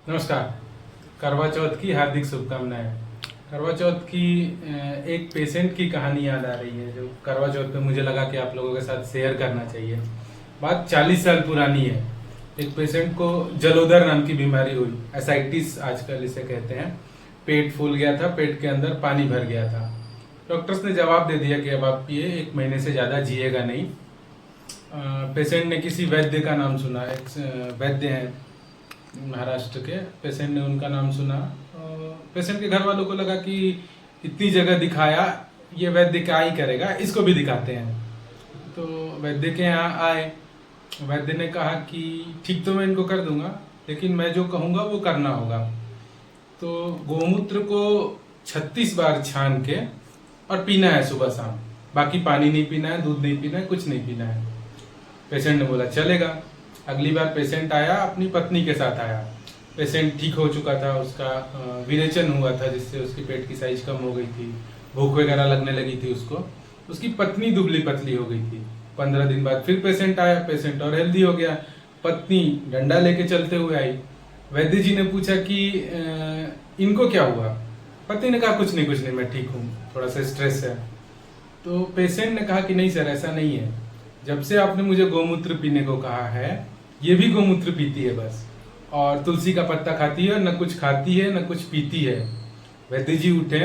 नमस्कार। करवा चौथ की हार्दिक शुभकामनाएं। करवा चौथ की एक पेशेंट की कहानी याद आ रही है जो करवा चौथ पे मुझे लगा कि आप लोगों के साथ शेयर करना चाहिए। बात 40 साल पुरानी है। एक पेशेंट को जलोदर नाम की बीमारी हुई, एसाइटिस आजकल इसे कहते हैं। पेट फूल गया था, पेट के अंदर पानी भर गया था। डॉक्टर्स ने जवाब दे दिया कि अब आप ये 1 महीने से ज़्यादा जिएगा नहीं। पेशेंट ने किसी वैद्य का नाम सुना, एक वैद्य हैं महाराष्ट्र के, पेशेंट ने उनका नाम सुना। पेशेंट के घर वालों को लगा कि इतनी जगह दिखाया, ये वैद्य क्या ही करेगा, इसको भी दिखाते हैं। तो वैद्य के यहाँ आए। वैद्य ने कहा कि ठीक तो मैं इनको कर दूंगा, लेकिन मैं जो कहूँगा वो करना होगा। तो गोमूत्र को 36 बार छान के और पीना है सुबह शाम। बाकी पानी नहीं पीना है, दूध नहीं पीना है, कुछ नहीं पीना है। पेशेंट ने बोला चलेगा। अगली बार पेशेंट आया, अपनी पत्नी के साथ आया। पेशेंट ठीक हो चुका था, उसका विरेचन हुआ था जिससे उसकी पेट की साइज कम हो गई थी, भूख वगैरह लगने लगी थी उसको। उसकी पत्नी दुबली पतली हो गई थी। 15 दिन बाद फिर पेशेंट आया, पेशेंट और हेल्दी हो गया। पत्नी डंडा लेके चलते हुए आई। वैद्य जी ने पूछा कि इनको क्या हुआ? पत्नी ने कहा कुछ नहीं मैं ठीक हूँ, थोड़ा सा स्ट्रेस है। तो पेशेंट ने कहा कि नहीं सर, ऐसा नहीं है। जब से आपने मुझे गोमूत्र पीने को कहा है, ये भी गोमूत्र पीती है बस, और तुलसी का पत्ता खाती है, न कुछ खाती है न कुछ पीती है। वैद्य जी उठे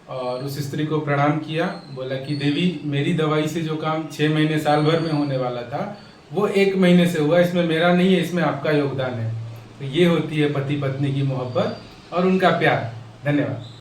और उस स्त्री को प्रणाम किया। बोला कि देवी, मेरी दवाई से जो काम 6 महीने साल भर में होने वाला था वो 1 महीने से हुआ। इसमें मेरा नहीं है, इसमें आपका योगदान है। तो ये होती है पति पत्नी की मोहब्बत और उनका प्यार। धन्यवाद।